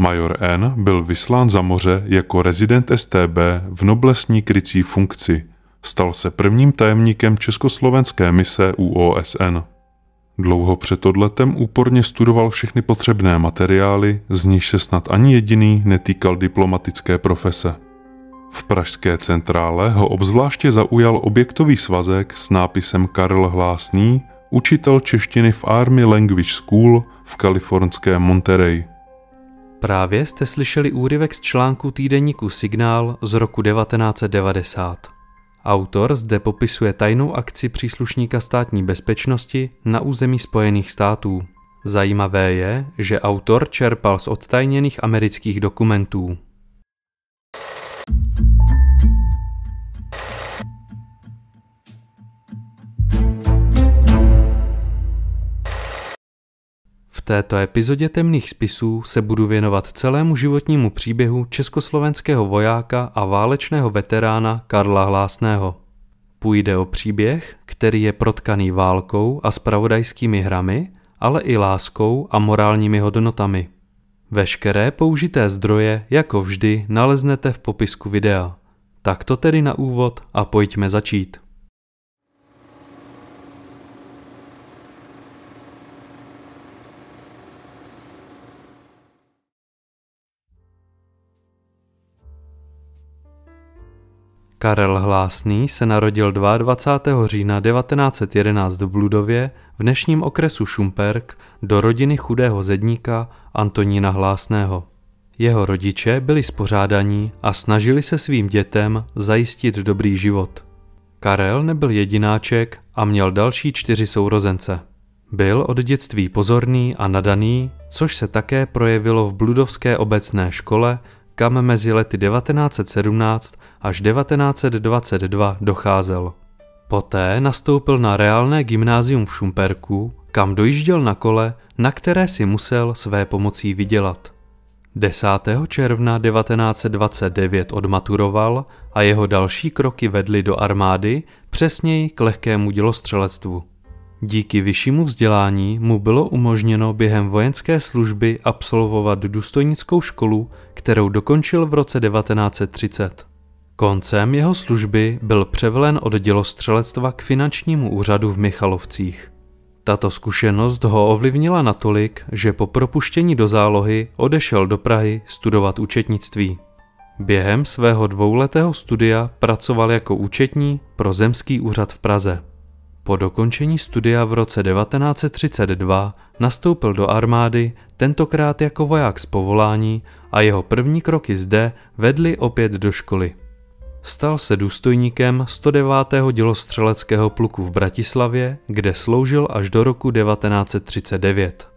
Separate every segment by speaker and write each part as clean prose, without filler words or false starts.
Speaker 1: Major N. byl vyslán za moře jako rezident StB v noblesní krycí funkci. Stal se prvním tajemníkem československé mise u OSN. Dlouho před odletem úporně studoval všechny potřebné materiály, z nichž se snad ani jediný netýkal diplomatické profese. V pražské centrále ho obzvláště zaujal objektový svazek s nápisem Karel Hlásný, učitel češtiny v Army Language School v kalifornském Monterey.
Speaker 2: Právě jste slyšeli úryvek z článku týdeníku Signál z roku 1990. Autor zde popisuje tajnou akci příslušníka státní bezpečnosti na území Spojených států. Zajímavé je, že autor čerpal z odtajněných amerických dokumentů. V této epizodě Temných spisů se budu věnovat celému životnímu příběhu československého vojáka a válečného veterána Karla Hlásného. Půjde o příběh, který je protkaný válkou a zpravodajskými hrami, ale i láskou a morálními hodnotami. Veškeré použité zdroje, jako vždy, naleznete v popisku videa. Tak to tedy na úvod a pojďme začít. Karel Hlásný se narodil 22. října 1911 v Bludově v dnešním okresu Šumperk do rodiny chudého zedníka Antonína Hlásného. Jeho rodiče byli spořádaní a snažili se svým dětem zajistit dobrý život. Karel nebyl jedináček a měl další 4 sourozence. Byl od dětství pozorný a nadaný, což se také projevilo v Bludovské obecné škole, kam mezi lety 1917 až 1922 docházel. Poté nastoupil na reálné gymnázium v Šumperku, kam dojížděl na kole, na které si musel své pomocí vydělat. 10. června 1929 odmaturoval a jeho další kroky vedly do armády, přesněji k lehkému dělostřelectvu. Díky vyššímu vzdělání mu bylo umožněno během vojenské služby absolvovat důstojnickou školu, kterou dokončil v roce 1930. Koncem jeho služby byl převelen od dělostřelectva k finančnímu úřadu v Michalovcích. Tato zkušenost ho ovlivnila natolik, že po propuštění do zálohy odešel do Prahy studovat účetnictví. Během svého 2letého studia pracoval jako účetní pro zemský úřad v Praze. Po dokončení studia v roce 1932 nastoupil do armády, tentokrát jako voják z povolání, a jeho první kroky zde vedly opět do školy. Stal se důstojníkem 109. dělostřeleckého pluku v Bratislavě, kde sloužil až do roku 1939.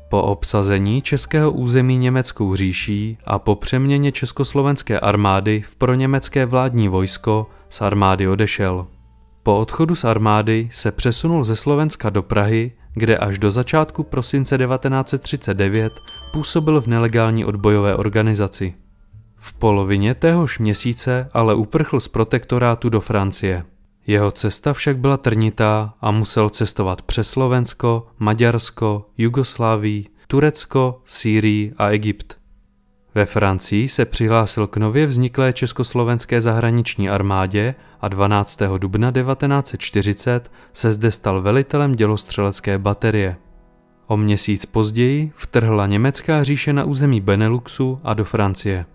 Speaker 2: Po obsazení českého území německou říší a po přeměně československé armády v proněmecké vládní vojsko z armády odešel. Po odchodu z armády se přesunul ze Slovenska do Prahy, kde až do začátku prosince 1939 působil v nelegální odbojové organizaci. V polovině téhož měsíce ale uprchl z protektorátu do Francie. Jeho cesta však byla trnitá a musel cestovat přes Slovensko, Maďarsko, Jugoslávii, Turecko, Sýrii a Egypt. Ve Francii se přihlásil k nově vzniklé československé zahraniční armádě a 12. dubna 1940 se zde stal velitelem dělostřelecké baterie. O měsíc později vtrhla německá říše na území Beneluxu a do Francie.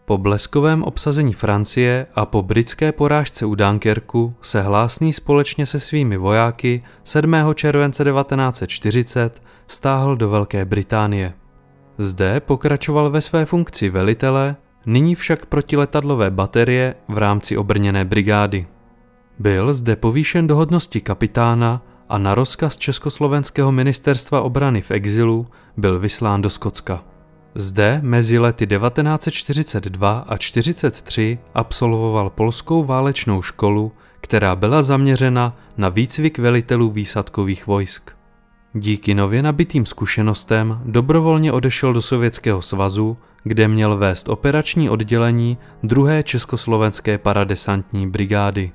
Speaker 2: Po bleskovém obsazení Francie a po britské porážce u Dunkerku se Hlásný společně se svými vojáky 7. července 1940 stáhl do Velké Británie. Zde pokračoval ve své funkci velitele, nyní však protiletadlové baterie v rámci obrněné brigády. Byl zde povýšen do hodnosti kapitána a na rozkaz Československého ministerstva obrany v exilu byl vyslán do Skotska. Zde mezi lety 1942 a 1943 absolvoval polskou válečnou školu, která byla zaměřena na výcvik velitelů výsadkových vojsk. Díky nově nabitým zkušenostem dobrovolně odešel do Sovětského svazu, kde měl vést operační oddělení 2. československé paradesantní brigády.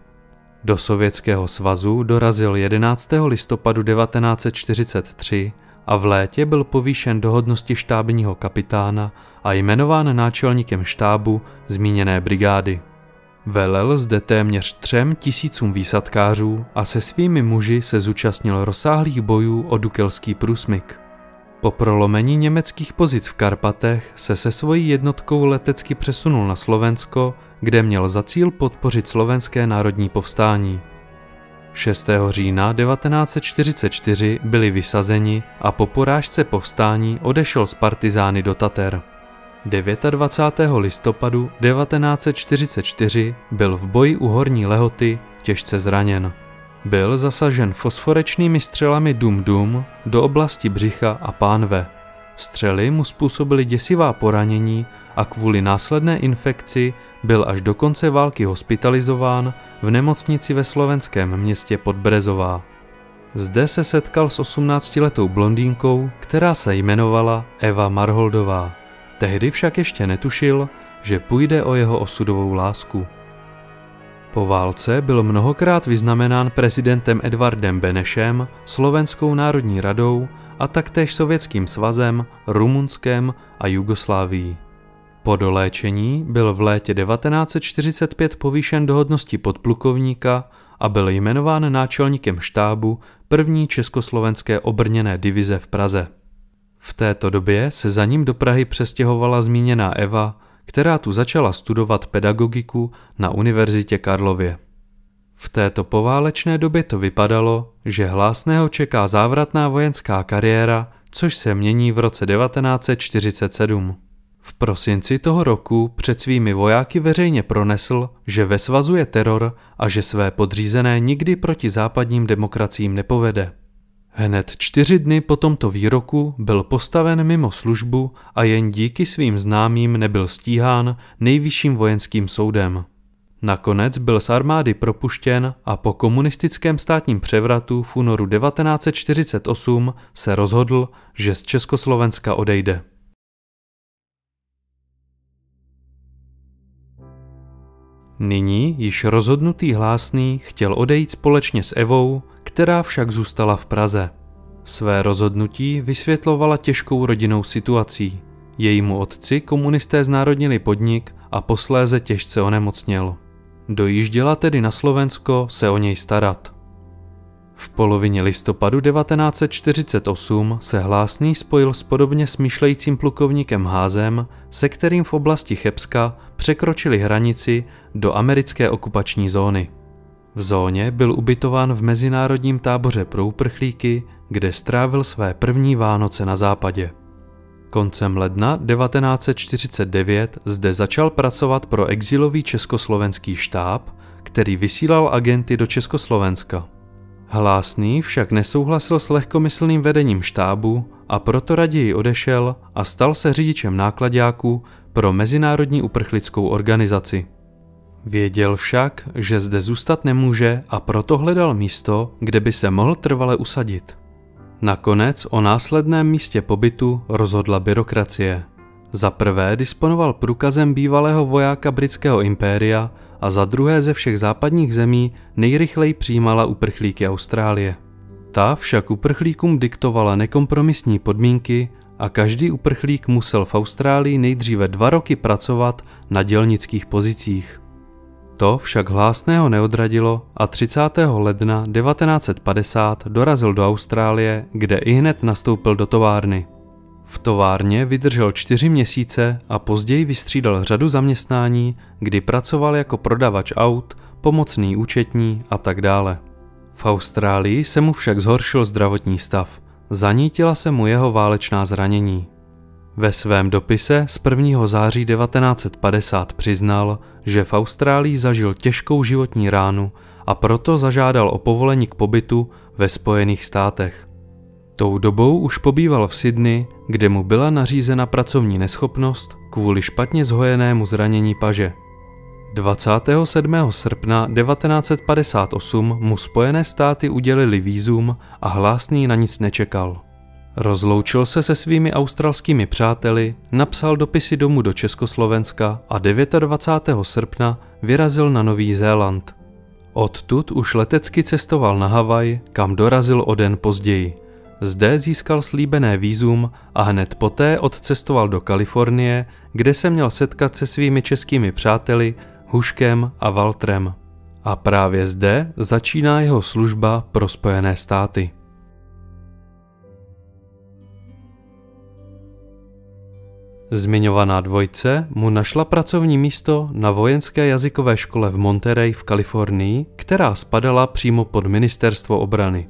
Speaker 2: Do Sovětského svazu dorazil 11. listopadu 1943 a v létě byl povýšen do hodnosti štábního kapitána a jmenován náčelníkem štábu zmíněné brigády. Velel zde téměř 3 000 výsadkářů a se svými muži se zúčastnil rozsáhlých bojů o Dukelský průsmyk. Po prolomení německých pozic v Karpatech se svojí jednotkou letecky přesunul na Slovensko, kde měl za cíl podpořit slovenské národní povstání. 6. října 1944 byli vysazeni a po porážce povstání odešel s partizány do Tater. 29. listopadu 1944 byl v boji u Horní Lehoty těžce zraněn. Byl zasažen fosforečnými střelami Dum-Dum do oblasti břicha a pánve. Střely mu způsobily děsivá poranění a kvůli následné infekci byl až do konce války hospitalizován v nemocnici ve slovenském městě Podbrezová. Zde se setkal s 18letou blondýnkou, která se jmenovala Eva Marholdová. Tehdy však ještě netušil, že půjde o jeho osudovou lásku. Po válce byl mnohokrát vyznamenán prezidentem Edvardem Benešem, Slovenskou národní radou a taktéž Sovětským svazem, Rumunskem a Jugoslávií. Po doléčení byl v létě 1945 povýšen do hodnosti podplukovníka a byl jmenován náčelníkem štábu 1. československé obrněné divize v Praze. V této době se za ním do Prahy přestěhovala zmíněná Eva, která tu začala studovat pedagogiku na Univerzitě Karlově. V této poválečné době to vypadalo, že Hlásného čeká závratná vojenská kariéra, což se mění v roce 1947. V prosinci toho roku před svými vojáky veřejně pronesl, že ve svazu je teror a že své podřízené nikdy proti západním demokraciím nepovede. Hned 4 dny po tomto výroku byl postaven mimo službu a jen díky svým známým nebyl stíhán nejvyšším vojenským soudem. Nakonec byl z armády propuštěn a po komunistickém státním převratu v únoru 1948 se rozhodl, že z Československa odejde. Nyní již rozhodnutý Hlásný chtěl odejít společně s Evou, která však zůstala v Praze. Své rozhodnutí vysvětlovala těžkou rodinnou situací. Jejímu otci komunisté znárodnili podnik a posléze těžce onemocněl. Dojížděla tedy na Slovensko se o něj starat. V polovině listopadu 1948 se Hlásný spojil s podobně smýšlejícím plukovníkem Házem, se kterým v oblasti Chebska překročili hranici do americké okupační zóny. V zóně byl ubytován v mezinárodním táboře pro uprchlíky, kde strávil své první Vánoce na západě. Koncem ledna 1949 zde začal pracovat pro exilový československý štáb, který vysílal agenty do Československa. Hlásný však nesouhlasil s lehkomyslným vedením štábu a proto raději odešel a stal se řidičem náklaďáků pro Mezinárodní uprchlickou organizaci. Věděl však, že zde zůstat nemůže a proto hledal místo, kde by se mohl trvale usadit. Nakonec o následném místě pobytu rozhodla byrokracie. Za prvé disponoval průkazem bývalého vojáka britského impéria a za druhé ze všech západních zemí nejrychleji přijímala uprchlíky Austrálie. Ta však uprchlíkům diktovala nekompromisní podmínky a každý uprchlík musel v Austrálii nejdříve 2 roky pracovat na dělnických pozicích. To však Hlásného neodradilo a 30. ledna 1950 dorazil do Austrálie, kde ihned nastoupil do továrny. V továrně vydržel 4 měsíce a později vystřídal řadu zaměstnání, kdy pracoval jako prodavač aut, pomocný účetní a tak dále. V Austrálii se mu však zhoršil zdravotní stav. Zanítila se mu jeho válečná zranění. Ve svém dopise z 1. září 1950 přiznal, že v Austrálii zažil těžkou životní ránu a proto zažádal o povolení k pobytu ve Spojených státech. Tou dobou už pobýval v Sydney, kde mu byla nařízena pracovní neschopnost kvůli špatně zhojenému zranění paže. 27. srpna 1958 mu Spojené státy udělili vízum a Hlásný na nic nečekal. Rozloučil se se svými australskými přáteli, napsal dopisy domů do Československa a 29. srpna vyrazil na Nový Zéland. Odtud už letecky cestoval na Havaj, kam dorazil o den později. Zde získal slíbené vízum a hned poté odcestoval do Kalifornie, kde se měl setkat se svými českými přáteli Huškem a Waltrem. A právě zde začíná jeho služba pro Spojené státy. Zmiňovaná dvojice mu našla pracovní místo na vojenské jazykové škole v Monterey v Kalifornii, která spadala přímo pod ministerstvo obrany.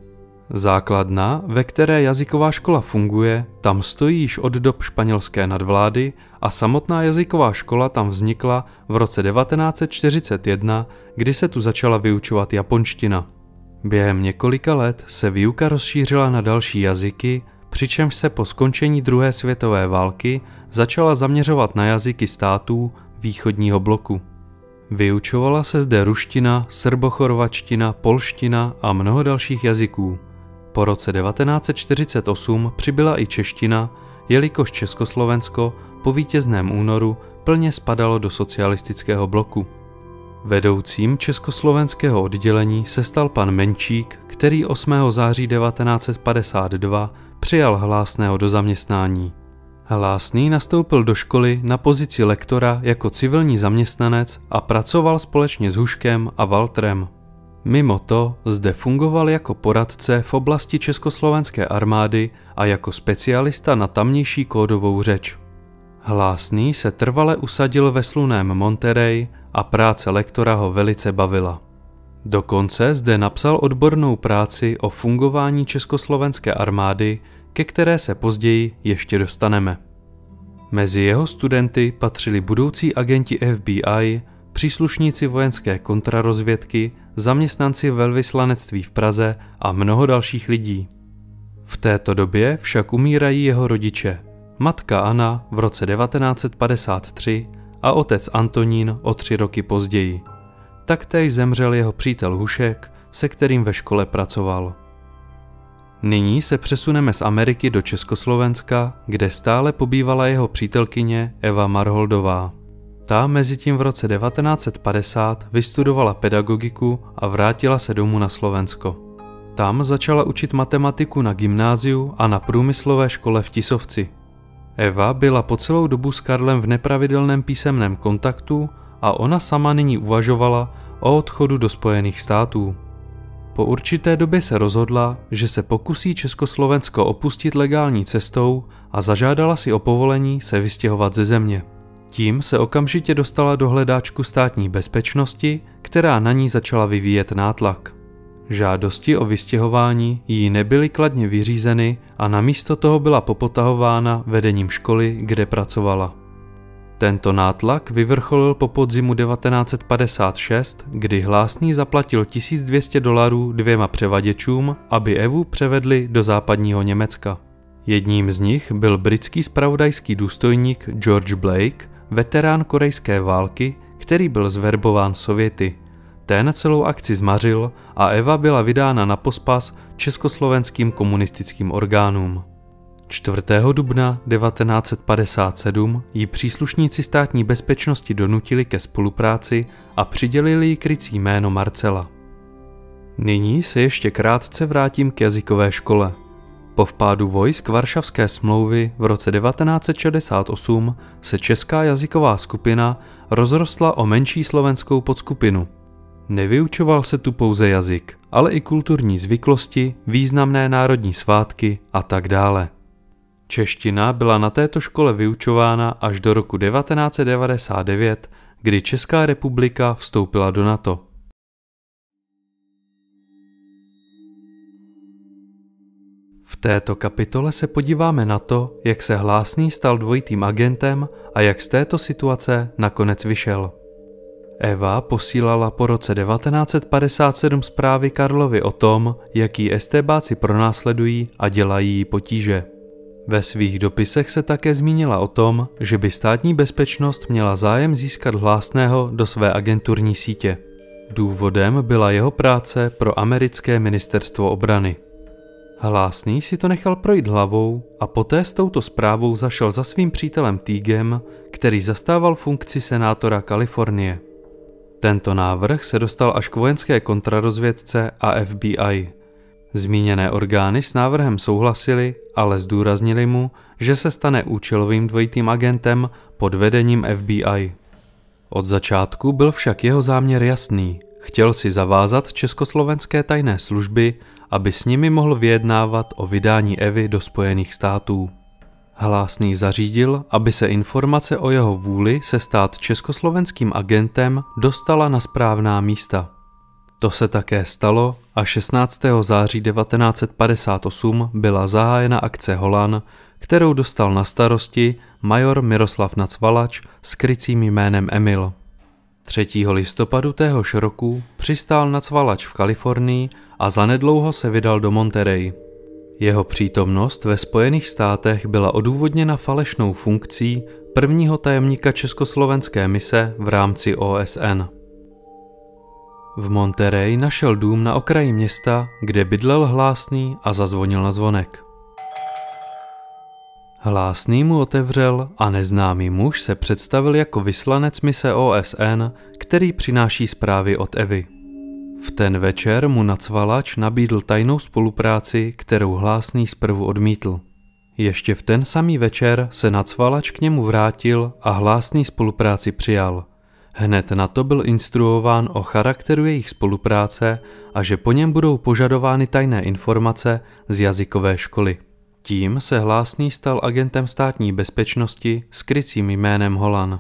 Speaker 2: Základna, ve které jazyková škola funguje, tam stojí již od dob španělské nadvlády a samotná jazyková škola tam vznikla v roce 1941, kdy se tu začala vyučovat japonština. Během několika let se výuka rozšířila na další jazyky, přičemž se po skončení druhé světové války začala zaměřovat na jazyky států východního bloku. Vyučovala se zde ruština, srbochorvačtina, polština a mnoho dalších jazyků. Po roce 1948 přibyla i čeština, jelikož Československo po vítězném únoru plně spadalo do socialistického bloku. Vedoucím československého oddělení se stal pan Menčík, který 8. září 1952 přijal Hlásného do zaměstnání. Hlásný nastoupil do školy na pozici lektora jako civilní zaměstnanec a pracoval společně s Huškem a Waltrem. Mimo to zde fungoval jako poradce v oblasti československé armády a jako specialista na tamnější kódovou řeč. Hlásný se trvale usadil ve sluném Monterey a práce lektora ho velice bavila. Dokonce zde napsal odbornou práci o fungování československé armády, ke které se později ještě dostaneme. Mezi jeho studenty patřili budoucí agenti FBI, příslušníci vojenské kontrarozvědky, zaměstnanci velvyslanectví v Praze a mnoho dalších lidí. V této době však umírají jeho rodiče, matka Anna v roce 1953 a otec Antonín o 3 roky později. Taktéž zemřel jeho přítel Hušek, se kterým ve škole pracoval. Nyní se přesuneme z Ameriky do Československa, kde stále pobývala jeho přítelkyně Eva Marholdová. Ta mezitím v roce 1950 vystudovala pedagogiku a vrátila se domů na Slovensko. Tam začala učit matematiku na gymnáziu a na průmyslové škole v Tisovci. Eva byla po celou dobu s Karlem v nepravidelném písemném kontaktu a ona sama nyní uvažovala o odchodu do Spojených států. Po určité době se rozhodla, že se pokusí Československo opustit legální cestou a zažádala si o povolení se vystěhovat ze země. Tím se okamžitě dostala do hledáčku státní bezpečnosti, která na ní začala vyvíjet nátlak. Žádosti o vystěhování jí nebyly kladně vyřízeny a namísto toho byla popotahována vedením školy, kde pracovala. Tento nátlak vyvrcholil po podzimu 1956, kdy Hlásný zaplatil $1200 2 převaděčům, aby Evu převedli do západního Německa. Jedním z nich byl britský zpravodajský důstojník George Blake, veterán korejské války, který byl zverbován Sověty. Ten celou akci zmařil a Eva byla vydána na pospas československým komunistickým orgánům. 4. dubna 1957 ji příslušníci státní bezpečnosti donutili ke spolupráci a přidělili jí krycí jméno Marcela. Nyní se ještě krátce vrátím k jazykové škole. Po vpádu vojsk Varšavské smlouvy v roce 1968 se česká jazyková skupina rozrostla o menší slovenskou podskupinu. Nevyučoval se tu pouze jazyk, ale i kulturní zvyklosti, významné národní svátky a tak dále. Čeština byla na této škole vyučována až do roku 1999, kdy Česká republika vstoupila do NATO. V této kapitole se podíváme na to, jak se Hlásný stal dvojitým agentem a jak z této situace nakonec vyšel. Eva posílala po roce 1957 zprávy Karlovi o tom, jak ji estébáci pronásledují a dělají jí potíže. Ve svých dopisech se také zmínila o tom, že by státní bezpečnost měla zájem získat Hlásného do své agenturní sítě. Důvodem byla jeho práce pro americké ministerstvo obrany. Hlásný si to nechal projít hlavou a poté s touto zprávou zašel za svým přítelem Teagem, který zastával funkci senátora Kalifornie. Tento návrh se dostal až k vojenské kontrarozvědce a FBI. Zmíněné orgány s návrhem souhlasily, ale zdůraznili mu, že se stane účelovým dvojitým agentem pod vedením FBI. Od začátku byl však jeho záměr jasný. Chtěl si zavázat československé tajné služby, aby s nimi mohl vyjednávat o vydání Evy do Spojených států. Hlásný zařídil, aby se informace o jeho vůli se stát československým agentem dostala na správná místa. To se také stalo a 16. září 1958 byla zahájena akce Holan, kterou dostal na starosti major Miroslav Nacvalač s krycím jménem Emil. 3. listopadu téhož roku přistál Nacvalač v Kalifornii a zanedlouho se vydal do Monterey. Jeho přítomnost ve Spojených státech byla odůvodněna falešnou funkcí prvního tajemníka československé mise v rámci OSN. V Monterey našel dům na okraji města, kde bydlel Hlásný a zazvonil na zvonek. Hlásný mu otevřel a neznámý muž se představil jako vyslanec mise OSN, který přináší zprávy od Evy. V ten večer mu Nacvalač nabídl tajnou spolupráci, kterou Hlásný zprvu odmítl. Ještě v ten samý večer se Nacvalač k němu vrátil a Hlásný spolupráci přijal. Hned na to byl instruován o charakteru jejich spolupráce a že po něm budou požadovány tajné informace z jazykové školy. Tím se Hlásný stal agentem státní bezpečnosti s krycím jménem Holan.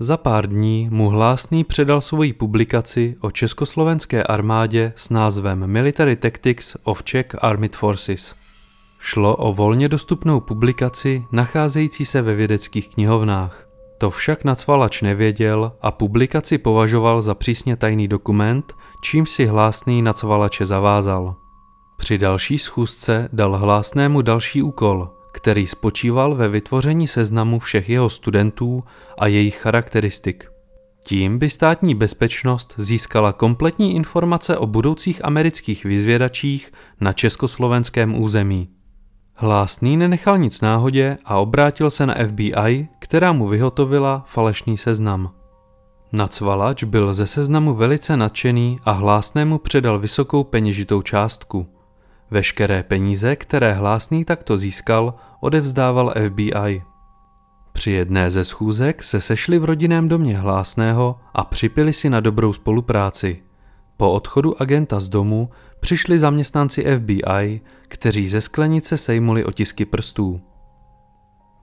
Speaker 2: Za pár dní mu Hlásný předal svoji publikaci o československé armádě s názvem Military Tactics of Czech Armed Forces. Šlo o volně dostupnou publikaci nacházející se ve vědeckých knihovnách. To však Nacvalač nevěděl a publikaci považoval za přísně tajný dokument, čím si Hlásný Nacvalače zavázal. Při další schůzce dal Hlásnému další úkol, který spočíval ve vytvoření seznamu všech jeho studentů a jejich charakteristik. Tím by státní bezpečnost získala kompletní informace o budoucích amerických vyzvědačích na československém území. Hlásný nenechal nic náhodě a obrátil se na FBI, která mu vyhotovila falešný seznam. Nacvalač byl ze seznamu velice nadšený a Hlásnému předal vysokou peněžitou částku. Veškeré peníze, které Hlásný takto získal, odevzdával FBI. Při jedné ze schůzek se sešli v rodinném domě Hlásného a připili si na dobrou spolupráci. Po odchodu agenta z domu přišli zaměstnanci FBI, kteří ze sklenice sejmuli otisky prstů.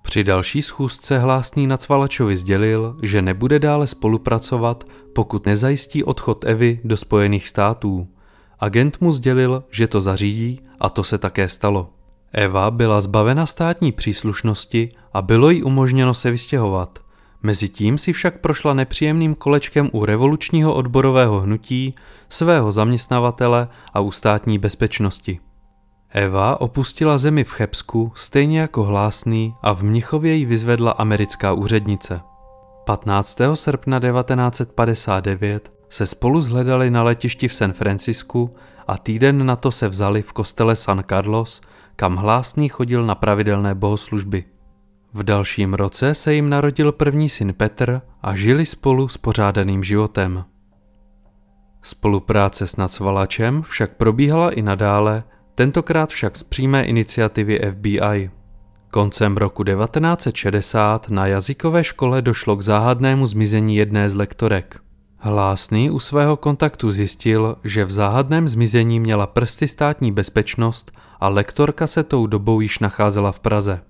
Speaker 2: Při další schůzce Hlásný Nacvalačovi sdělil, že nebude dále spolupracovat, pokud nezajistí odchod Evy do Spojených států. Agent mu sdělil, že to zařídí a to se také stalo. Eva byla zbavena státní příslušnosti a bylo jí umožněno se vystěhovat. Mezitím si však prošla nepříjemným kolečkem u revolučního odborového hnutí, svého zaměstnavatele a u státní bezpečnosti. Eva opustila zemi v Chebsku stejně jako Hlásný a v Mnichově ji vyzvedla americká úřednice. 15. srpna 1959 se spolu shledali na letišti v San Francisku a týden na to se vzali v kostele San Carlos, kam Hlásný chodil na pravidelné bohoslužby. V dalším roce se jim narodil první syn Petr a žili spolu spořádaným životem. Spolupráce s Nacvalačem však probíhala i nadále, tentokrát však z přímé iniciativy FBI. Koncem roku 1960 na jazykové škole došlo k záhadnému zmizení jedné z lektorek. Hlásný u svého kontaktu zjistil, že v záhadném zmizení měla prsty státní bezpečnost a lektorka se tou dobou již nacházela v Praze.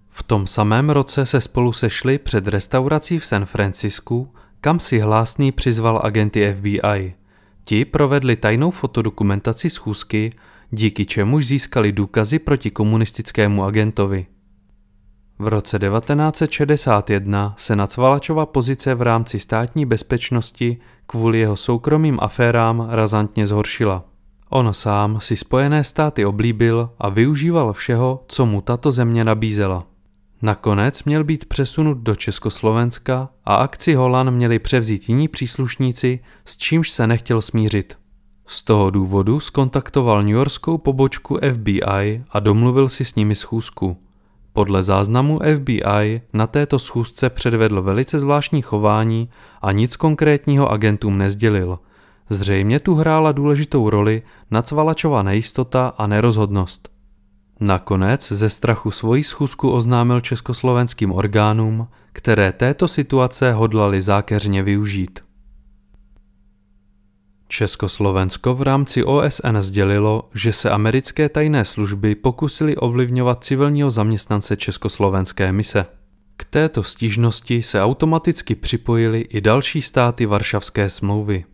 Speaker 2: V tom samém roce se spolu sešli před restaurací v San Francisku, kam si Hlásný přizval agenty FBI. Ti provedli tajnou fotodokumentaci schůzky, díky čemuž získali důkazy proti komunistickému agentovi. V roce 1961 se Nacvalačova pozice v rámci státní bezpečnosti kvůli jeho soukromým aférám razantně zhoršila. On sám si Spojené státy oblíbil a využíval všeho, co mu tato země nabízela. Nakonec měl být přesunut do Československa a akci Holan měli převzít jiní příslušníci, s čímž se nechtěl smířit. Z toho důvodu zkontaktoval newyorskou pobočku FBI a domluvil si s nimi schůzku. Podle záznamu FBI na této schůzce předvedl velice zvláštní chování a nic konkrétního agentům nesdělil. Zřejmě tu hrála důležitou roli Nacvalačova nejistota a nerozhodnost. Nakonec ze strachu svoji schůzku oznámil československým orgánům, které této situace hodlali zákeřně využít. Československo v rámci OSN sdělilo, že se americké tajné služby pokusily ovlivňovat civilního zaměstnance československé mise. K této stížnosti se automaticky připojily i další státy Varšavské smlouvy.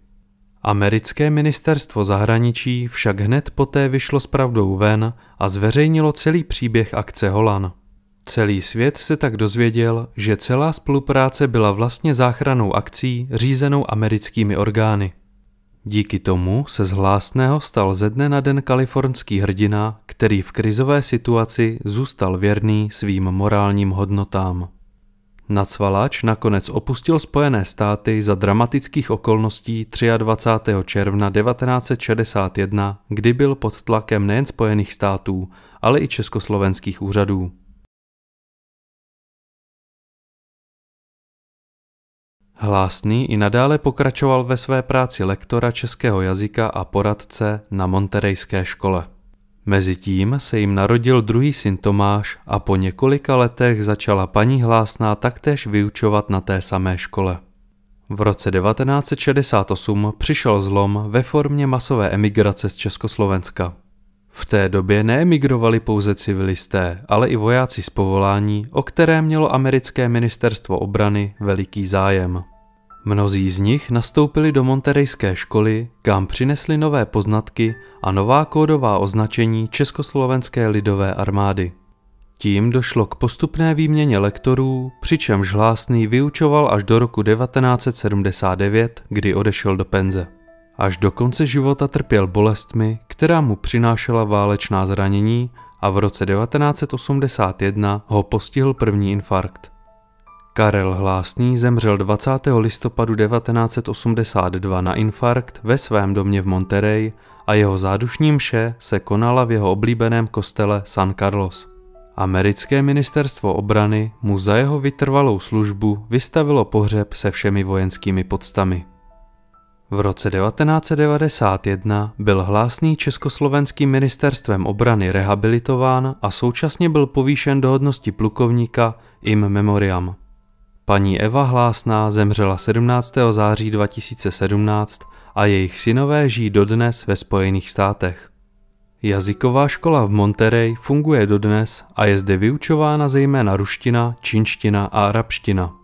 Speaker 2: Americké ministerstvo zahraničí však hned poté vyšlo s pravdou ven a zveřejnilo celý příběh akce Holan. Celý svět se tak dozvěděl, že celá spolupráce byla vlastně záchrannou akcí řízenou americkými orgány. Díky tomu se z Hlásného stal ze dne na den kalifornský hrdina, který v krizové situaci zůstal věrný svým morálním hodnotám. Nacvalač nakonec opustil Spojené státy za dramatických okolností 23. června 1961, kdy byl pod tlakem nejen Spojených států, ale i československých úřadů. Hlásný i nadále pokračoval ve své práci lektora českého jazyka a poradce na Montereyské škole. Mezitím se jim narodil druhý syn Tomáš a po několika letech začala paní Hlásná taktéž vyučovat na té samé škole. V roce 1968 přišel zlom ve formě masové emigrace z Československa. V té době neemigrovali pouze civilisté, ale i vojáci z povolání, o které mělo americké ministerstvo obrany veliký zájem. Mnozí z nich nastoupili do Montereyské školy, kam přinesli nové poznatky a nová kódová označení Československé lidové armády. Tím došlo k postupné výměně lektorů, přičemž Hlásný vyučoval až do roku 1979, kdy odešel do penze. Až do konce života trpěl bolestmi, která mu přinášela válečná zranění a v roce 1981 ho postihl první infarkt. Karel Hlásný zemřel 20. listopadu 1982 na infarkt ve svém domě v Monterey a jeho zádušní mše se konala v jeho oblíbeném kostele San Carlos. Americké ministerstvo obrany mu za jeho vytrvalou službu vystavilo pohřeb se všemi vojenskými poctami. V roce 1991 byl Hlásný československým ministerstvem obrany rehabilitován a současně byl povýšen do hodnosti plukovníka in memoriam. Paní Eva Hlásná zemřela 17. září 2017 a jejich synové žijí dodnes ve Spojených státech. Jazyková škola v Monterey funguje dodnes a je zde vyučována zejména ruština, čínština a arabština.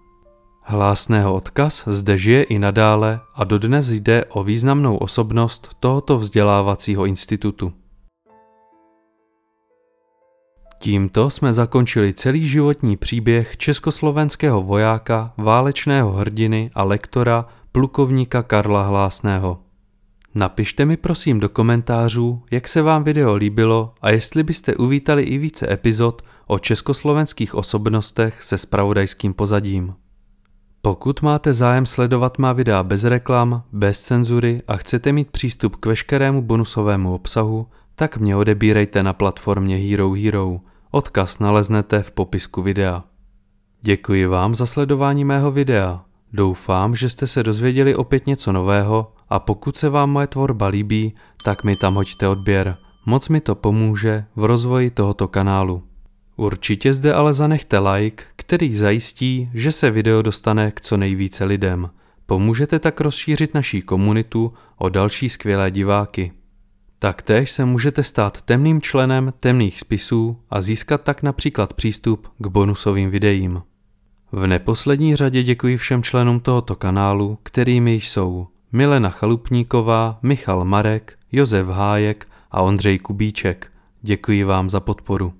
Speaker 2: Hlásného odkaz zde žije i nadále a dodnes jde o významnou osobnost tohoto vzdělávacího institutu. Tímto jsme zakončili celý životní příběh československého vojáka, válečného hrdiny a lektora, plukovníka Karla Hlásného. Napište mi prosím do komentářů, jak se vám video líbilo a jestli byste uvítali i více epizod o československých osobnostech se zpravodajským pozadím. Pokud máte zájem sledovat má videa bez reklam, bez cenzury a chcete mít přístup k veškerému bonusovému obsahu, tak mě odebírejte na platformě Hero Hero. Odkaz naleznete v popisku videa. Děkuji vám za sledování mého videa. Doufám, že jste se dozvěděli opět něco nového a pokud se vám moje tvorba líbí, tak mi tam hoďte odběr. Moc mi to pomůže v rozvoji tohoto kanálu. Určitě zde ale zanechte like, který zajistí, že se video dostane k co nejvíce lidem. Pomůžete tak rozšířit naší komunitu o další skvělé diváky. Taktéž se můžete stát temným členem temných spisů a získat tak například přístup k bonusovým videím. V neposlední řadě děkuji všem členům tohoto kanálu, kterými jsou Milena Chalupníková, Michal Marek, Josef Hájek a Ondřej Kubíček. Děkuji vám za podporu.